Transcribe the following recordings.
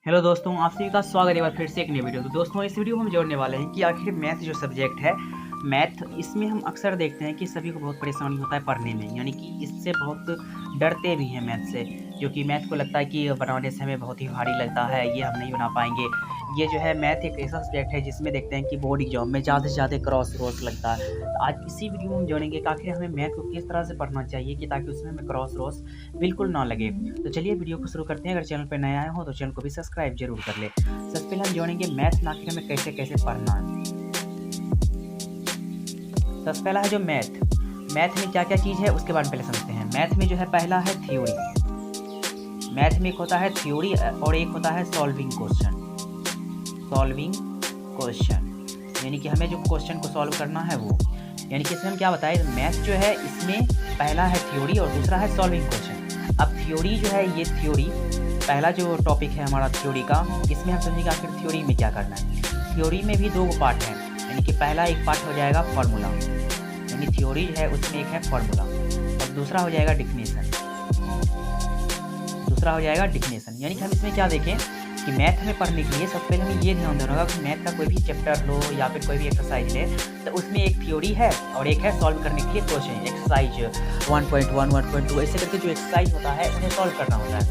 Hello दोस्तों, आप सभी का स्वागत है एक बार फिर से एक नई वीडियो। तो दोस्तों, इस वीडियो में हम जोड़ने वाले हैं कि आखिर मैथ जो सब्जेक्ट है, मैथ इसमें हम अक्सर देखते हैं कि सभी को बहुत परेशानी होता है पढ़ने में, यानी कि इससे बहुत डरते भी हैं मैथ से, क्योंकि मैथ को लगता है कि बनाने से हमें बहुत ही भारी लगता है, ये हम नहीं बना पाएंगे। ये जो है मैथ एक ऐसा सब्जेक्ट है जिसमें देखते हैं कि बोर्ड एग्जाम में ज़्यादा से ज़्यादा क्रॉस रोज लगता है। तो आज इसी वीडियो में हम जानेंगे कि आखिर हमें मैथ को किस तरह से पढ़ना चाहिए कि ताकि उसमें हमें क्रॉस रोज बिल्कुल ना लगे। तो चलिए वीडियो को शुरू करते हैं। अगर चैनल पर नए आए हो तो चैनल को भी सब्सक्राइब जरूर कर ले। सबसे पहले हम जानेंगे मैथ में आखिर हमें कैसे कैसे पढ़ना है। सबसे पहला है जो मैथ में क्या क्या चीज़ है उसके बारे में पहले समझते हैं। मैथ में जो है पहला है थ्योरी। मैथ में एक होता है थ्योरी और एक होता है सॉल्विंग क्वेश्चन। यानी कि हमें जो क्वेश्चन को सॉल्व करना है वो, यानी कि इसमें हम क्या बताएं, मैथ जो है इसमें पहला है थ्योरी और दूसरा है सॉल्विंग क्वेश्चन। अब थ्योरी जो है, ये थ्योरी पहला जो टॉपिक है हमारा थ्योरी का, इसमें हम समझेंगे आखिर थ्योरी में क्या करना है। थ्योरी में भी दो पार्ट हैं, यानी कि पहला एक पार्ट हो जाएगा फार्मूला, यानी थ्योरी जो है उसमें एक है फार्मूला, और दूसरा हो जाएगा डिफिनेशन। यानी कि हम इसमें क्या देखें कि मैथ में पढ़ने के लिए सबसे पहले हमें ये ध्यान देना होगा कि मैथ का कोई भी चैप्टर लो या फिर कोई भी एक्सरसाइज ले, तो उसमें एक थ्योरी है और एक है सॉल्व करने के लिए क्वेश्चन। एक्सरसाइज 1.1, 1.2 ऐसे करके जो एक्सरसाइज होता है उन्हें सॉल्व करना होता है।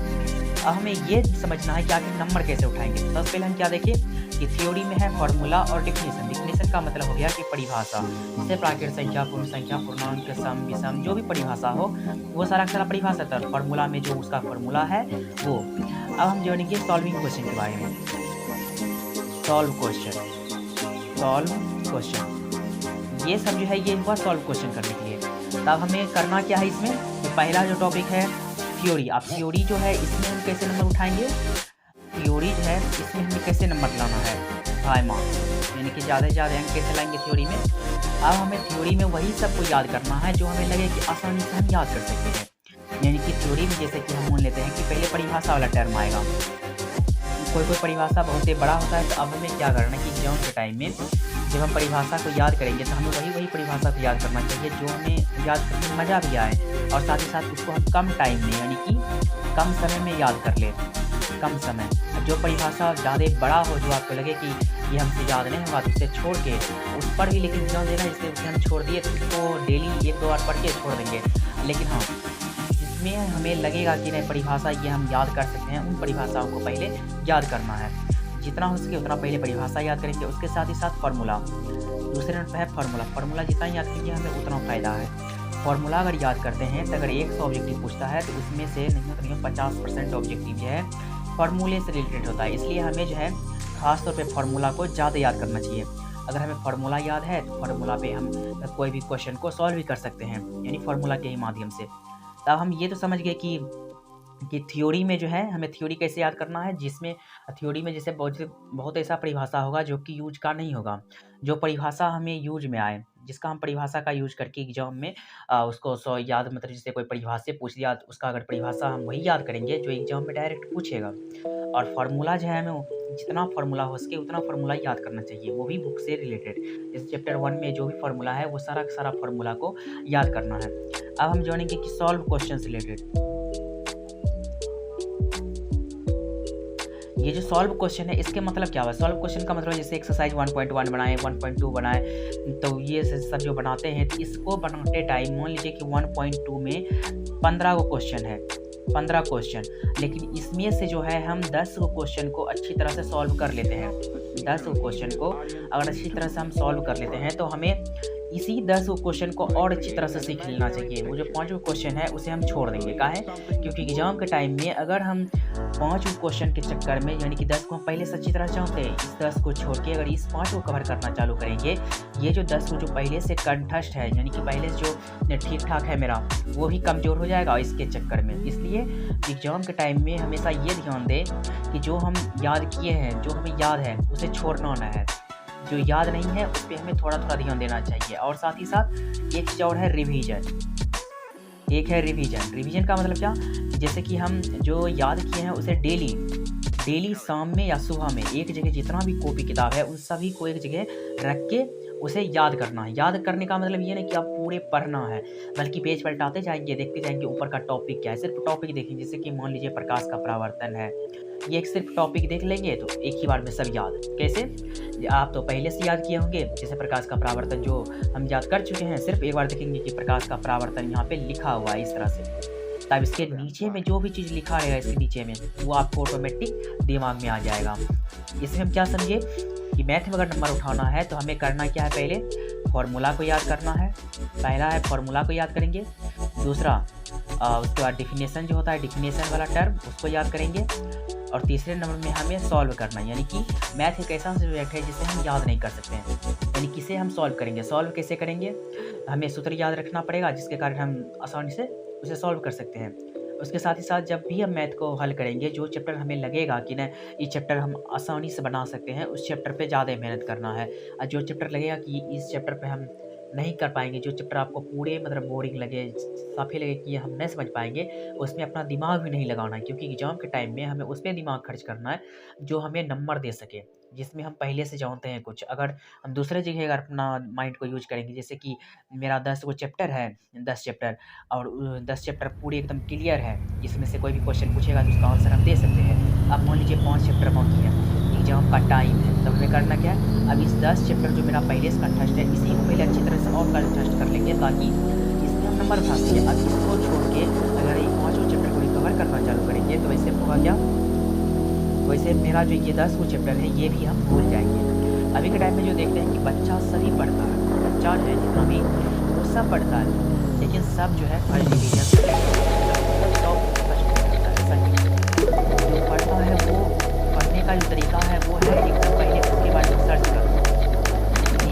अब हमें ये समझना है कि आखिर नंबर कैसे उठाएंगे। तो सबसे पहले हम क्या देखें कि थ्योरी में है फार्मूला और डिफिनेशन। डिफिनेशन का मतलब हो गया कि परिभाषा, जैसे प्राकृत संख्या, पूर्ण संख्या, पूर्णांक, सम, विषम, जो भी परिभाषा हो वो सारा परिभाषा था फार्मूला में, जो उसका फार्मूला है वो। अब हम जानेंगे सॉल्विंग क्वेश्चन के बारे में। सॉल्व क्वेश्चन, ये सब जो है ये हुआ सॉल्व क्वेश्चन करने के लिए। तब हमें करना क्या है इसमें, तो पहला जो टॉपिक है थ्योरी। अब थ्योरी जो है इसमें हम कैसे नंबर उठाएंगे, थ्योरी जो है इसमें हमें कैसे नंबर लाना है, हाई मार्क्स, यानी कि ज़्यादा से ज़्यादा अंक कैसे लाएंगे थ्योरी में। अब हमें थ्योरी में वही सबको याद करना है जो हमें लगे कि आसानी से हम याद कर सकते हैं। यानी कि थ्योरी में जैसे कि हम मान लेते हैं कि पहले परिभाषा वाला टर्म आएगा, कोई परिभाषा बहुत ही बड़ा होता है। तो अब हमें क्या करना है कि एग्जाम के टाइम में जब हम परिभाषा को याद करेंगे तो हमें वही परिभाषा को याद करना चाहिए जो हमें याद करने में मज़ा भी आए, और साथ ही साथ उसको हम कम टाइम में, यानी कि कम समय में याद कर ले। कम समय, जो परिभाषा ज़्यादा बड़ा हो, जो आपको लगे कि ये हमसे याद नहीं होगा, तो उसे छोड़ के उस पर भी लेकिन ध्यान देना, जिससे उसे हम छोड़ दिए तो उसको डेली 1-2 बार पढ़ के छोड़ देंगे। लेकिन हाँ, जिसमें हमें लगेगा कि नहीं परिभाषा ये हम याद कर सकते हैं, उन परिभाषाओं को पहले याद करना है। जितना हो सके उतना पहले परिभाषा याद करेंगे, उसके साथ ही साथ फार्मूला। दूसरे नंबर पर है फार्मूला जितना याद करेंगे हमें उतना फ़ायदा है। फार्मूला अगर याद करते हैं तो अगर 100 ऑब्जेक्टिव पूछता है तो उसमें से नहीं तो 50% ऑब्जेक्टिव जो है फार्मूले से रिलेटेड होता है। इसलिए हमें जो है ख़ास तौर पे फार्मूला को ज़्यादा याद करना चाहिए। अगर हमें फार्मूला याद है तो फार्मूला पे हम कोई भी क्वेश्चन को सॉल्व भी कर सकते हैं, यानी फार्मूला के ही माध्यम से। तब हम ये तो समझ गए कि थ्योरी में जो है हमें थ्योरी कैसे याद करना है, जिसमें थ्योरी में जैसे बहुत ऐसा परिभाषा होगा जो कि यूज का नहीं होगा। जो परिभाषा हमें यूज में आए, जिसका हम परिभाषा का यूज करके एग्जाम में उसको याद, मतलब जैसे कोई परिभाषा पूछ दिया तो उसका अगर परिभाषा हम वही याद करेंगे जो एग्जाम में डायरेक्ट पूछेगा। और फार्मूला जो है हमें जितना फार्मूला हो सके उतना फार्मूला याद करना चाहिए, वो भी बुक से रिलेटेड। जैसे चैप्टर 1 में जो भी फार्मूला है वो सारा फार्मूला को याद करना है। अब हम जानेंगे कि सॉल्व क्वेश्चन से रिलेटेड। ये जो सॉल्व क्वेश्चन है इसके मतलब क्या हुआ, सॉल्व क्वेश्चन का मतलब जैसे एक्सरसाइज 1.1 बनाए, 1.2 बनाए, तो ये सब जो बनाते हैं तो इसको बनाते टाइम मान लीजिए कि 1.2 में 15 को क्वेश्चन है, 15 क्वेश्चन, लेकिन इसमें से जो है हम 10 क्वेश्चन को अच्छी तरह से सॉल्व कर लेते हैं। 10 क्वेश्चन को अगर अच्छी तरह से हम सॉल्व कर लेते हैं तो हमें इसी 10 क्वेश्चन को और अच्छी तरह से सीख लेना चाहिए। वो जो 5 क्वेश्चन है उसे हम छोड़ देंगे, काहे, क्योंकि एग्जाम के टाइम में अगर हम 5 क्वेश्चन के चक्कर में, यानी कि 10 को हम पहले से अच्छी तरह जानते हैं, इस 10 को छोड़ के अगर इस 5 को कवर करना चालू करेंगे, ये जो 10 को जो पहले से कंठस्थ है, यानी कि पहले से जो ठीक ठाक है मेरा, वो भी कमज़ोर हो जाएगा इसके चक्कर में। इसलिए एग्जाम के टाइम में हमेशा ये ध्यान दें कि जो हम याद किए हैं, जो हमें याद है उसे छोड़ना ना है, जो याद नहीं है उस पर हमें थोड़ा ध्यान देना चाहिए। और साथ ही साथ एक चीज़ और है रिवीजन। रिवीजन का मतलब क्या, जैसे कि हम जो याद किए हैं उसे डेली शाम में या सुबह में एक जगह जितना भी कॉपी किताब है उन सभी को एक जगह रख के उसे याद करना है। याद करने का मतलब ये नहीं कि आप पूरे पढ़ना है, बल्कि पेज पलटाते जाएँगे, देखते जाएँगे ऊपर का टॉपिक क्या है। सिर्फ टॉपिक देखेंगे, जैसे कि मान लीजिए प्रकाश का परावर्तन है, ये एक सिर्फ टॉपिक देख लेंगे तो एक ही बार में सब याद। कैसे? आप तो पहले से याद किए होंगे, जैसे प्रकाश का परावर्तन जो हम याद कर चुके हैं, सिर्फ एक बार देखेंगे कि प्रकाश का परावर्तन यहाँ पे लिखा हुआ है इस तरह से। तब इसके नीचे में जो भी चीज़ लिखा रहेगा इसके नीचे में, वो आपको ऑटोमेटिक दिमाग में आ जाएगा। इसमें हम क्या समझे कि मैथ में अगर नंबर उठाना है तो हमें करना क्या है, पहले फॉर्मूला को याद करना है। पहला है फॉर्मूला को याद करेंगे। दूसरा उसके बाद डिफिनेशन जो होता है, डिफिनेशन वाला टर्म उसको याद करेंगे। और तीसरे नंबर में हमें सॉल्व करना है, यानी कि मैथ एक ऐसा सब्जेक्ट है जिसे हम याद नहीं कर सकते हैं, यानी किसे हम सॉल्व करेंगे। सॉल्व कैसे करेंगे, हमें सूत्र याद रखना पड़ेगा जिसके कारण हम आसानी से उसे सॉल्व कर सकते हैं। उसके साथ ही साथ जब भी हम मैथ को हल करेंगे, जो चैप्टर हमें लगेगा कि ना ये चैप्टर हम आसानी से बना सकते हैं, उस चैप्टर पे ज़्यादा मेहनत करना है। और जो चैप्टर लगेगा कि इस चैप्टर पे हम नहीं कर पाएंगे, जो चैप्टर आपको पूरे मतलब बोरिंग लगे, साफे लगे कि ये हम नहीं समझ पाएंगे, उसमें अपना दिमाग भी नहीं लगाना है, क्योंकि एग्जाम के टाइम में हमें उस पर दिमाग खर्च करना है जो हमें नंबर दे सके, जिसमें हम पहले से जानते हैं कुछ। अगर हम दूसरे जगह अगर अपना माइंड को यूज करेंगे, जैसे कि मेरा 10 वो चैप्टर है, 10 चैप्टर, और 10 चैप्टर पूरे एकदम क्लियर है, जिसमें से कोई भी क्वेश्चन पूछेगा तो उसका आंसर हम दे सकते हैं। अब मान लीजिए 5 चैप्टर बाकी है, एग्जाम का टाइम है, तब हमें करना क्या है, अब इस 10 चैप्टर जो मेरा पहले से कंटेस्ट है, इसी को पहले अच्छी तरह से और कंटेस्ट कर लेंगे ताकि इसमें हम नंबर उठा सकें। अब इसको छोड़ के अगर ये 5 चैप्टर को रिकवर करना चालू करेंगे तो वैसे होगा क्या, वैसे मेरा जो ये 10 वो चैप्टर है ये भी हम भूल जाएंगे। अभी के टाइम में जो देखते हैं कि बच्चा सभी पढ़ता है, बच्चा जो है जितना भी वो सब पढ़ता है, लेकिन सब जो है फर्स्ट डिवीजन जो पढ़ता है, वो पढ़ने का जो तरीका है वो है एकदम पहले उसके बारे में सर्च करना।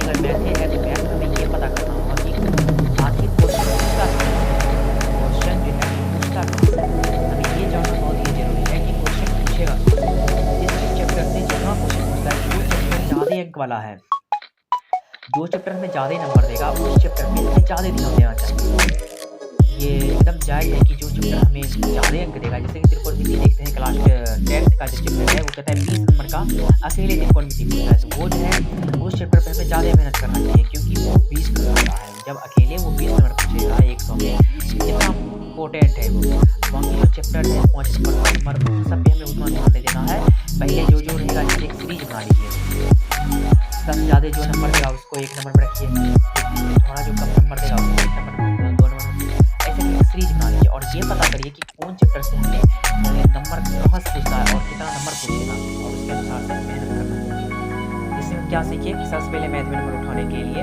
अगर मैथ है तो मैथ में हमें ये पता करना होगा कि आखिर क्वेश्चन पूछता है, क्वेश्चन जो है पूछता कहाँ से, हमें ये जानना बहुत ही जरूरी है कि क्वेश्चन पूछेगा। इस चैप्टर से जहाँ क्वेश्चन पूछता है, जो चैप्टर ज़्यादा अंक वाला है, जो चैप्टर में ज़्यादा नंबर देगा उस चैप्टर में हमें ज़्यादा ध्यान देना चाहिए। ये एकदम जायज़ है कि जो चैप्टर हमें ज़्यादा अंक देगा, जैसे कि त्रिकोणमिति देखते हैं क्लास 10th का जो चैप्टर है, वो कहता है 20 नंबर का अकेले त्रिकोणमिति पूछता है, तो वो जो है उस चैप्टर पे हमें ज़्यादा मेहनत करना चाहिए, क्योंकि वो 20 का आता है। जब अकेले वो 20 नंबर पूछेगा 100 में, कितना इम्पोर्टेंट है वो। बाकी जो चैप्टर है 5 नंबर सब पे हमें उतना ध्यान नहीं देना है। पहले जो जो रहेगा, जैसे एक सीरीज बना लीजिए, सबसे ज़्यादा जो नंबर देगा उसको 1 नंबर में रखिए, थोड़ा जो कम नंबर देगा उसको 1 नंबर में, 2 नंबर में, ऐसे एक सीरीज बना लीजिए। और ये पता करिए कि कौन चैप्टर से हमें नंबर कहाँ से पूछता है और कितना नंबर पूछेगा, और उसके अनुसार से मेहनत करना चाहिए। इससे हम क्या सीखिए कि सबसे पहले मैथ में नंबर उठाने के लिए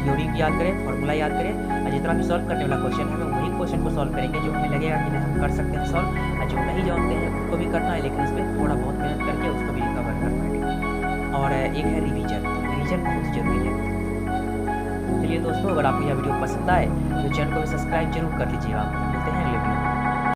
थ्योरी को याद करें, फॉर्मूला याद करें, और जितना भी सॉल्व करने वाला क्वेश्चन है हमें वही क्वेश्चन को सॉल्व करेंगे जो हमें लगेगा कि हम कर सकते हैं सॉल्व, और जो नहीं जानते हैं उसको भी करना है, लेकिन इसमें थोड़ा बहुत मेहनत करके उसको भी रिकवर करना है। और एक है रिवीजन, रिवीजन बहुत ज़रूरी है। चलिए दोस्तों, अगर आपको यह वीडियो पसंद आए तो चैनल को सब्सक्राइब जरूर कर लीजिएगा।